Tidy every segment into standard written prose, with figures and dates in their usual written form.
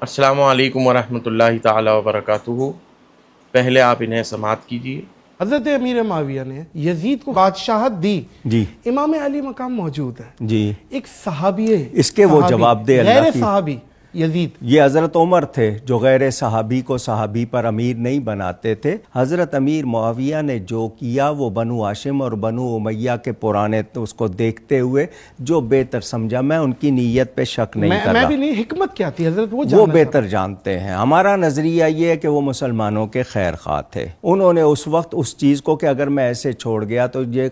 السلام علیکم ورحمۃ اللہ تعالی وبرکاتہ۔ پہلے آپ انہیں سماعت کیجیے۔ حضرت امیر معاویہ نے یزید کو بادشاہت دی، جی امام علی مقام موجود ہے، جی ایک صحابی ہے، اس کے وہ جواب دے اللہ غیر کی۔ صحابی یزید، یہ حضرت عمر تھے جو غیر صحابی کو صحابی پر امیر نہیں بناتے تھے۔ حضرت امیر معاویہ نے جو کیا وہ بنو ہاشم اور بنو امیہ کے پرانے اس کو دیکھتے ہوئے جو بہتر سمجھا، میں ان کی نیت پہ شک نہیں کر میں رہا، بھی نہیں، حکمت کیا تھی حضرت وہ وہ جاننا بہتر جانتے ہیں۔ ہمارا نظریہ یہ ہے کہ وہ مسلمانوں کے خیر خواہ تھے۔ انہوں نے اس وقت اس چیز کو کہ اگر میں ایسے چھوڑ گیا تو یہ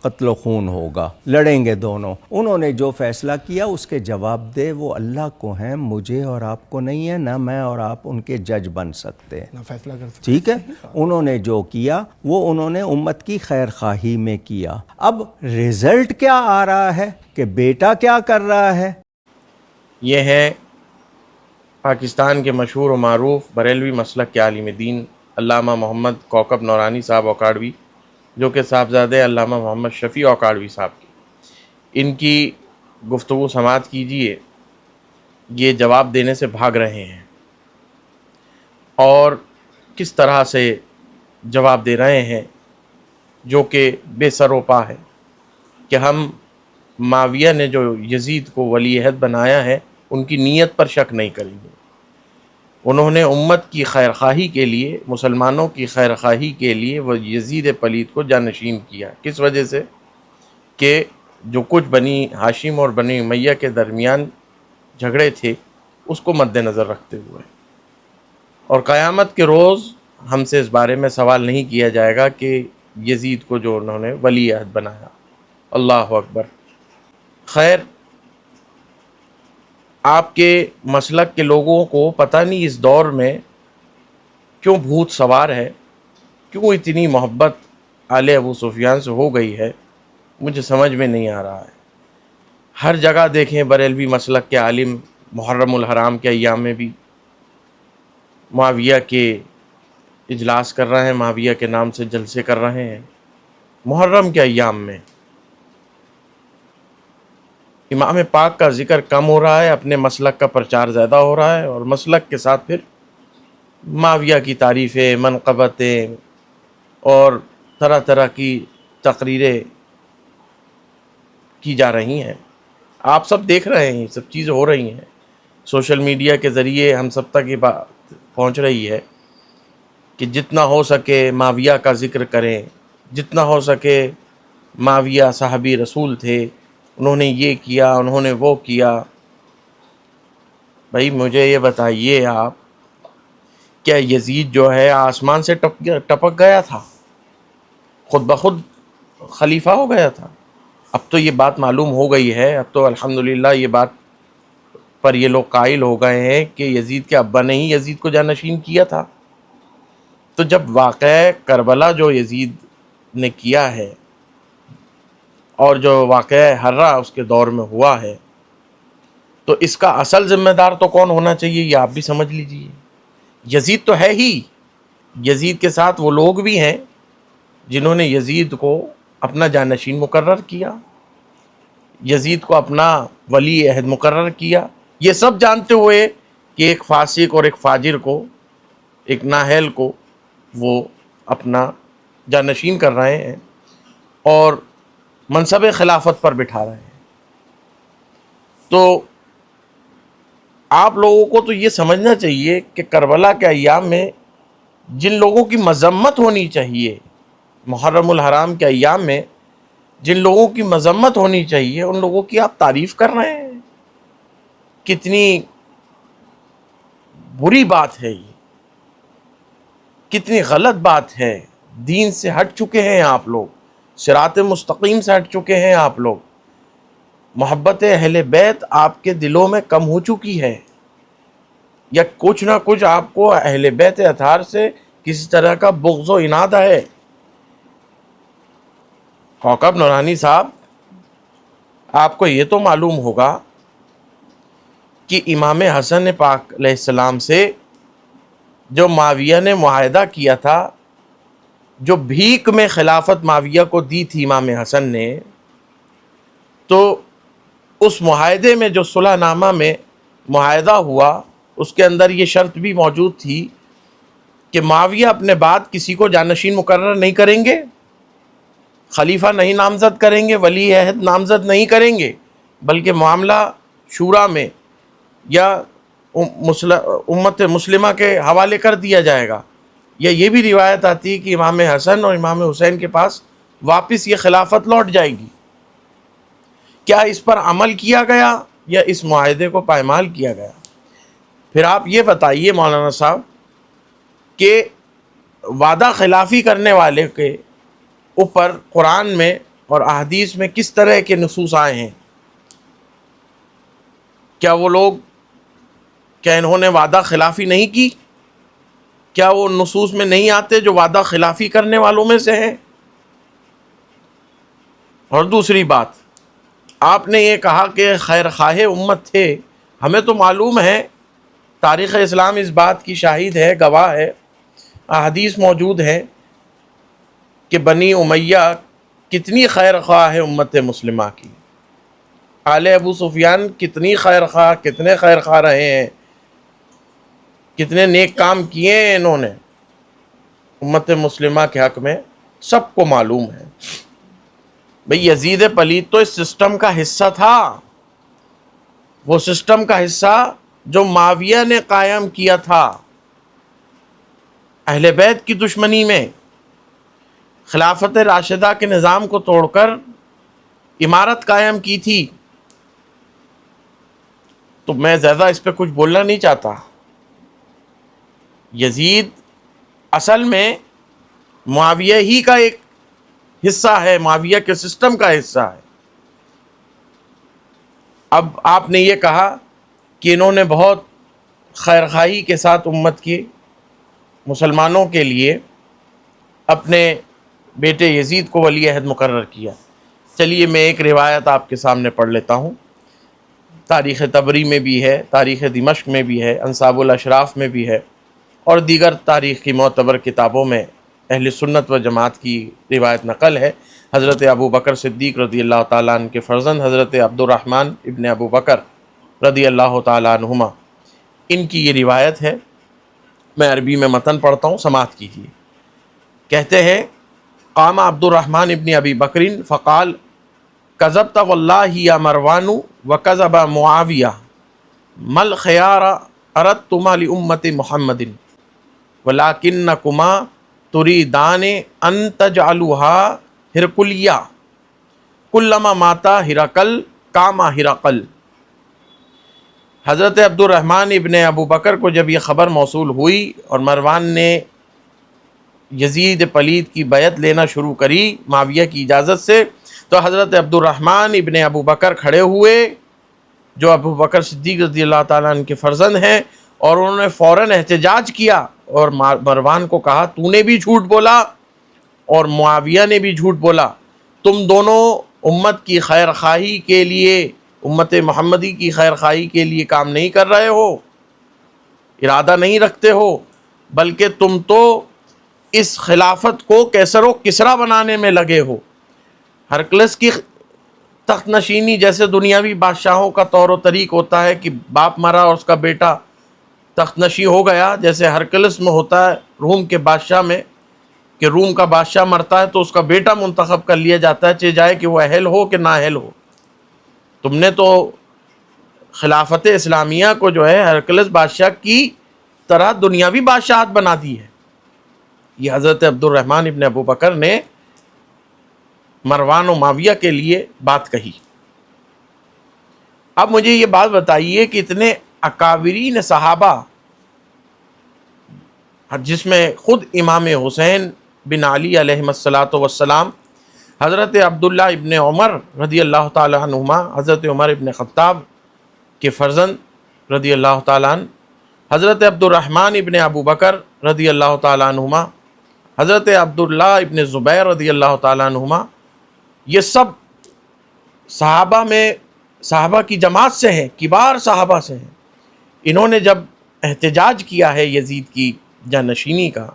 قتل و خون ہوگا، لڑیں گے دونوں، انہوں نے جو فیصلہ کیا اس کے جواب دے وہ اللہ کو ہیں، مجھے اور آپ کو نہیں ہے، نہ میں اور آپ ان کے جج بن سکتے نہ فیصلہ کر سکتے۔ ٹھیک ہے، انہوں نے جو کیا وہ انہوں نے امت کی خیر خواہی میں کیا۔ اب رزلٹ کیا آ رہا ہے کہ بیٹا کیا کر رہا ہے؟ یہ ہے پاکستان کے مشہور و معروف بریلوی مسلک کے عالم دین علامہ محمد کوکب نورانی صاحب اوکاڑوی، جو کہ صاحبزادے علامہ محمد شفیع اوکاڑوی صاحب کی۔ ان کی گفتگو سماعت کیجیے۔ یہ جواب دینے سے بھاگ رہے ہیں اور کس طرح سے جواب دے رہے ہیں جو کہ بے سر و پا ہے کہ ہم معاویہ نے جو یزید کو ولی عہد بنایا ہے ان کی نیت پر شک نہیں کریں گے۔ انہوں نے امت کی خیر خواہی کے لیے، مسلمانوں کی خیر خواہی کے لیے وہ یزید پلید کو جانشین کیا۔ کس وجہ سے کہ جو کچھ بنی ہاشم اور بنی امیہ کے درمیان جھگڑے تھے اس کو مد نظر رکھتے ہوئے، اور قیامت کے روز ہم سے اس بارے میں سوال نہیں کیا جائے گا کہ یزید کو جو انہوں نے ولی عہد بنایا۔ اللہ اکبر۔ خیر، آپ کے مسلک کے لوگوں کو پتہ نہیں اس دور میں کیوں بھوت سوار ہے، کیوں اتنی محبت آل ابو سفیان سے ہو گئی ہے، مجھے سمجھ میں نہیں آ رہا ہے۔ ہر جگہ دیکھیں بریلوی مسلک کے عالم محرم الحرام کے ایام میں بھی معاویہ کے اجلاس کر رہے ہیں، معاویہ کے نام سے جلسے کر رہے ہیں۔ محرم کے ایام میں امام پاک کا ذکر کم ہو رہا ہے، اپنے مسلک کا پرچار زیادہ ہو رہا ہے، اور مسلک کے ساتھ پھر معاویہ کی تعریفیں، منقبتیں اور طرح طرح کی تقریریں کی جا رہی ہیں۔ آپ سب دیکھ رہے ہیں، یہ سب چیزیں ہو رہی ہیں، سوشل میڈیا کے ذریعے ہم سب تک یہ بات پہنچ رہی ہے کہ جتنا ہو سکے معاویہ کا ذکر کریں، جتنا ہو سکے معاویہ صحابی رسول تھے، انہوں نے یہ کیا، انہوں نے وہ کیا۔ بھائی مجھے یہ بتائیے آپ، کیا یزید جو ہے آسمان سے ٹپک گیا تھا؟ خود بخود خلیفہ ہو گیا تھا؟ اب تو یہ بات معلوم ہو گئی ہے، اب تو الحمدللہ یہ بات پر یہ لوگ قائل ہو گئے ہیں کہ یزید کے ابا نے ہی یزید کو جانشین کیا تھا۔ تو جب واقعہ کربلا جو یزید نے کیا ہے اور جو واقعہ حرہ اس کے دور میں ہوا ہے، تو اس کا اصل ذمہ دار تو کون ہونا چاہیے یہ آپ بھی سمجھ لیجئے۔ یزید تو ہے ہی، یزید کے ساتھ وہ لوگ بھی ہیں جنہوں نے یزید کو اپنا جانشین مقرر کیا، یزید کو اپنا ولی عہد مقرر کیا، یہ سب جانتے ہوئے کہ ایک فاسق اور ایک فاجر کو، ایک نااہل کو وہ اپنا جانشین کر رہے ہیں اور منصب خلافت پر بٹھا رہے ہیں۔ تو آپ لوگوں کو تو یہ سمجھنا چاہیے کہ کربلا کے ایام میں جن لوگوں کی مذمت ہونی چاہیے، محرم الحرام کے ایام میں جن لوگوں کی مذمت ہونی چاہیے، ان لوگوں کی آپ تعریف کر رہے ہیں۔ کتنی بری بات ہے یہ، کتنی غلط بات ہے۔ دین سے ہٹ چکے ہیں آپ لوگ، صراط مستقیم سے ہٹ چکے ہیں آپ لوگ۔ محبت اہل بیت آپ کے دلوں میں کم ہو چکی ہے، یا کچھ نہ کچھ آپ کو اہل بیت اطہار سے کسی طرح کا بغض و عناد ہے۔ کوکب نورانی صاحب، آپ کو یہ تو معلوم ہوگا کہ امام حسن پاک علیہ السلام سے جو معاویہ نے معاہدہ کیا تھا، جو بھیک میں خلافت معاویہ کو دی تھی امام حسن نے، تو اس معاہدے میں جو صلح نامہ میں معاہدہ ہوا اس کے اندر یہ شرط بھی موجود تھی کہ معاویہ اپنے بعد کسی کو جانشین مقرر نہیں کریں گے، خلیفہ نہیں نامزد کریں گے، ولی عہد نامزد نہیں کریں گے، بلکہ معاملہ شورا میں یا امت مسلمہ کے حوالے کر دیا جائے گا۔ یا یہ بھی روایت آتی ہے کہ امام حسن اور امام حسین کے پاس واپس یہ خلافت لوٹ جائے گی۔ کیا اس پر عمل کیا گیا یا اس معاہدے کو پائمال کیا گیا؟ پھر آپ یہ بتائیے مولانا صاحب کہ وعدہ خلافی کرنے والے کے اوپر قرآن میں اور احادیث میں کس طرح کے نصوص آئے ہیں؟ کیا وہ لوگ، کیا انہوں نے وعدہ خلافی نہیں کی؟ کیا وہ نصوص میں نہیں آتے جو وعدہ خلافی کرنے والوں میں سے ہیں؟ اور دوسری بات، آپ نے یہ کہا کہ خیر خواہ امت تھے، ہمیں تو معلوم ہے، تاریخ اسلام اس بات کی شاہد ہے، گواہ ہے، احادیث موجود ہیں کہ بنی امیہ کتنی خیر خواہ ہے امت مسلمہ کی، آل ابو سفیان کتنی خیر خواہ، کتنے خیر خواہ رہے ہیں، کتنے نیک کام کیے ہیں انہوں نے امت مسلمہ کے حق میں، سب کو معلوم ہے۔ بھئی یزید پلید تو اس سسٹم کا حصہ تھا، وہ سسٹم کا حصہ جو معاویہ نے قائم کیا تھا، اہل بیت کی دشمنی میں خلافت راشدہ کے نظام کو توڑ کر امارت قائم کی تھی۔ تو میں زیادہ اس پہ کچھ بولنا نہیں چاہتا۔ یزید اصل میں معاویہ ہی کا ایک حصہ ہے، معاویہ کے سسٹم کا حصہ ہے۔ اب آپ نے یہ کہا کہ انہوں نے بہت خیرخواہی کے ساتھ امت کی، مسلمانوں کے لیے اپنے بیٹے یزید کو ولی عہد مقرر کیا۔ چلیے میں ایک روایت آپ کے سامنے پڑھ لیتا ہوں، تاریخ طبری میں بھی ہے، تاریخ دمشق میں بھی ہے، انصاب الاشراف میں بھی ہے، اور دیگر تاریخ کی معتبر کتابوں میں اہل سنت و جماعت کی روایت نقل ہے۔ حضرت ابو بکر صدیق رضی اللہ تعالیٰ عنہ کے فرزند حضرت عبد الرحمن ابن ابو بکر رضی اللہ تعالیٰ عنہما، ان کی یہ روایت ہے۔ میں عربی میں متن پڑھتا ہوں، سماعت کیجیے۔ کہتے ہیں قام عبد الرحمن ابن ابی بکر فقال کذبت واللہ یا مروان وکذب معاویہ مل خیار اردتما لامت محمد ولکنکما تریدان ان تجعلوها ہرقلیہ کلما ماتا ہرقل کاما ہرقل۔ حضرت عبد الرحمن ابن ابو بکر کو جب یہ خبر موصول ہوئی اور مروان نے یزید پلید کی بیعت لینا شروع کری معاویہ کی اجازت سے، تو حضرت عبد الرحمن ابن ابو بکر کھڑے ہوئے، جو ابو بکر صدیق رضی اللہ تعالیٰ عنہ کے فرزند ہیں، اور انہوں نے فوراً احتجاج کیا اور مروان کو کہا تو نے بھی جھوٹ بولا اور معاویہ نے بھی جھوٹ بولا، تم دونوں امت کی خیر خواہی کے لیے، امت محمدی کی خیر خواہی کے لیے کام نہیں کر رہے ہو، ارادہ نہیں رکھتے ہو، بلکہ تم تو اس خلافت کو کیسر و کسرا بنانے میں لگے ہو۔ ہرکلس کی تخت نشینی جیسے دنیاوی بادشاہوں کا طور و طریق ہوتا ہے کہ باپ مرا اور اس کا بیٹا تخت نشی ہو گیا، جیسے ہرکلس میں ہوتا ہے روم کے بادشاہ میں کہ روم کا بادشاہ مرتا ہے تو اس کا بیٹا منتخب کر لیا جاتا ہے، چاہے جائے کہ وہ اہل ہو کہ نااہل ہو۔ تم نے تو خلافت اسلامیہ کو جو ہے ہرکلس بادشاہ کی طرح دنیاوی بادشاہت بنا دی ہے۔ یہ حضرت عبد الرحمن ابن ابو بکر نے مروان و معاویہ کے لیے بات کہی۔ اب مجھے یہ بات بتائیے کہ اتنے اکابرین صحابہ، جس میں خود امام حسین بن علی علیہ السلام، حضرت عبداللہ ابن عمر رضی اللہ تعالیٰ عنہما، حضرت عمر ابن خطاب کے فرزند رضی اللہ تعالیٰ عنہ، حضرت عبد الرحمن ابن ابو بکر رضی اللہ تعالیٰ عنہما، حضرت عبداللہ ابن زبیر رضی اللہ تعالیٰ عنہما، یہ سب صحابہ میں صحابہ کی جماعت سے ہیں، کبار صحابہ سے ہیں۔ انہوں نے جب احتجاج کیا ہے یزید کی جانشینی کا،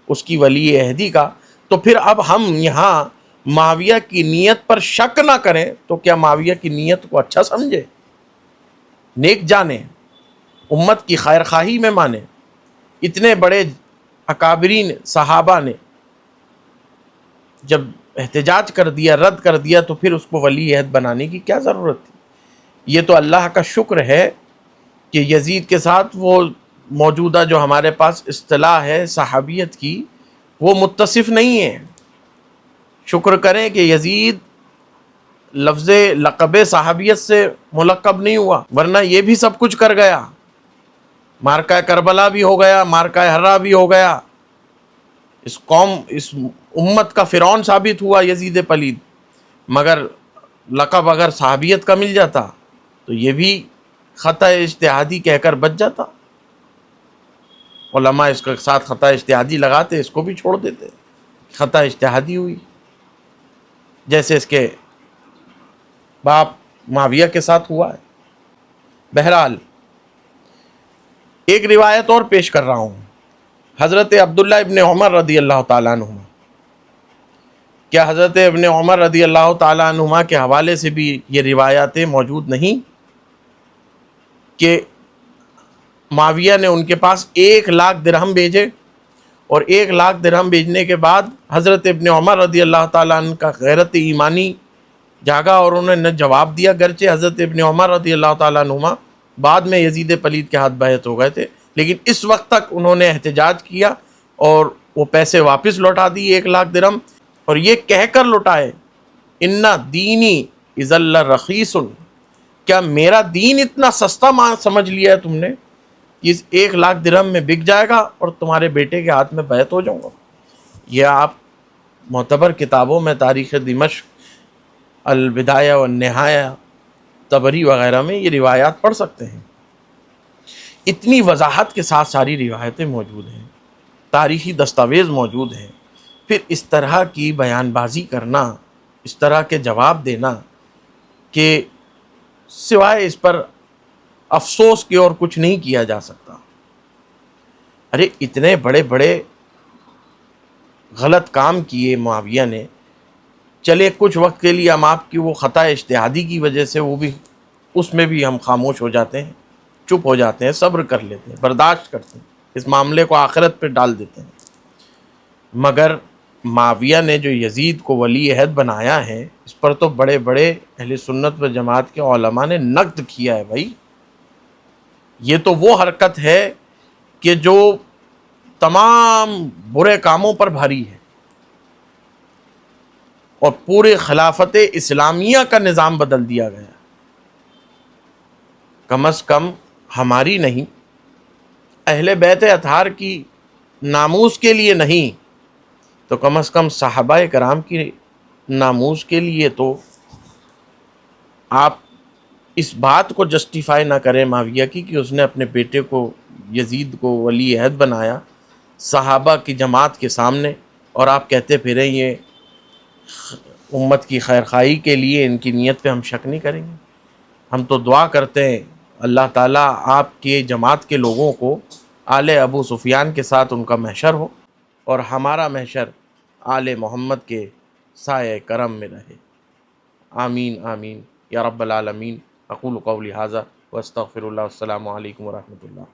اس کی ولی عہدی کا، تو پھر اب ہم یہاں معاویہ کی نیت پر شک نہ کریں تو کیا معاویہ کی نیت کو اچھا سمجھے، نیک جانیں؟ امت کی خیر خواہی میں مانے. اتنے بڑے اکابرین صحابہ نے جب احتجاج کر دیا، رد کر دیا، تو پھر اس کو ولی عہد بنانے کی کیا ضرورت تھی؟ یہ تو اللہ کا شکر ہے کہ یزید کے ساتھ وہ موجودہ جو ہمارے پاس اصطلاح ہے صحابیت کی، وہ متصف نہیں ہے. شکر کریں کہ یزید لفظ لقب صحابیت سے ملقب نہیں ہوا، ورنہ یہ بھی سب کچھ کر گیا. مارکہ کربلا بھی ہو گیا، مارکہ ہرا بھی ہو گیا، اس قوم، اس امت کا فرعون ثابت ہوا یزید پلید. مگر لقب اگر صحابیت کا مل جاتا تو یہ بھی خطا اجتہادی کہہ کر بچ جاتا. علماء اس کے ساتھ خطا اجتہادی لگاتے، اس کو بھی چھوڑ دیتے. خطا اجتہادی ہوئی، جیسے اس کے باپ معاویہ کے ساتھ ہوا ہے. بہرحال ایک روایت اور پیش کر رہا ہوں. حضرت عبداللہ ابن عمر رضی اللہ تعالیٰ عنہما، کیا حضرت ابن عمر رضی اللہ تعالیٰ عنہما کے حوالے سے بھی یہ روایاتیں موجود نہیں کہ معاویہ نے ان کے پاس 1,00,000 درہم بھیجے، اور 1,00,000 درہم بھیجنے کے بعد حضرت ابن عمر رضی اللہ تعالیٰ عنہ کا غیرت ایمانی جاگا اور انہوں نے جواب دیا. گرچہ حضرت ابن عمر رضی اللہ تعالیٰ عنہما بعد میں یزید پلید کے ہاتھ بیعت ہو گئے تھے، لیکن اس وقت تک انہوں نے احتجاج کیا اور وہ پیسے واپس لوٹا دی 1,00,000 درہم، اور یہ کہہ کر لوٹائے ان دینی اذل رخیص، کیا میرا دین اتنا سستا سمجھ لیا ہے تم نے، اس 1,00,000 درہم میں بک جائے گا اور تمہارے بیٹے کے ہاتھ میں بیعت ہو جاؤں گا. یہ آپ معتبر کتابوں میں تاریخ دمشق، البدایہ والنہایہ، طبری وغیرہ میں یہ روایات پڑھ سکتے ہیں. اتنی وضاحت کے ساتھ ساری روایتیں موجود ہیں، تاریخی دستاویز موجود ہیں. پھر اس طرح کی بیان بازی کرنا، اس طرح کے جواب دینا کہ سوائے اس پر افسوس کے اور کچھ نہیں کیا جا سکتا. ارے اتنے بڑے بڑے غلط کام کیے معاویہ نے، چلے کچھ وقت کے لیے ہم آپ کی وہ خطا اجتہادی کی وجہ سے وہ بھی، اس میں بھی ہم خاموش ہو جاتے ہیں، چپ ہو جاتے ہیں، صبر کر لیتے ہیں، برداشت کرتے ہیں، اس معاملے کو آخرت پہ ڈال دیتے ہیں. مگر معاویہ نے جو یزید کو ولی عہد بنایا ہے، اس پر تو بڑے بڑے اہل سنت و جماعت کے علماء نے نقد کیا ہے. بھائی یہ تو وہ حرکت ہے کہ جو تمام برے کاموں پر بھاری ہے اور پورے خلافت اسلامیہ کا نظام بدل دیا گیا. کم از کم ہماری نہیں، اہل بیت اطہار کی ناموس کے لیے نہیں تو کم از کم صحابہ کرام کی ناموس کے لیے تو آپ اس بات کو جسٹیفائی نہ کریں معاویہ کی کہ اس نے اپنے بیٹے کو، یزید کو ولی عہد بنایا صحابہ کی جماعت کے سامنے، اور آپ کہتے پھریں یہ امت کی خیر خواہی کے لیے، ان کی نیت پہ ہم شک نہیں کریں گے. ہم تو دعا کرتے ہیں اللہ تعالیٰ آپ کے جماعت کے لوگوں کو آل ابو سفیان کے ساتھ ان کا محشر ہو، اور ہمارا محشر آل محمد کے سایہ کرم میں رہے. آمین آمین یا رب العالمین. اقول قولی ھذا واستغفر اللہ. السلام علیکم ورحمۃ اللہ.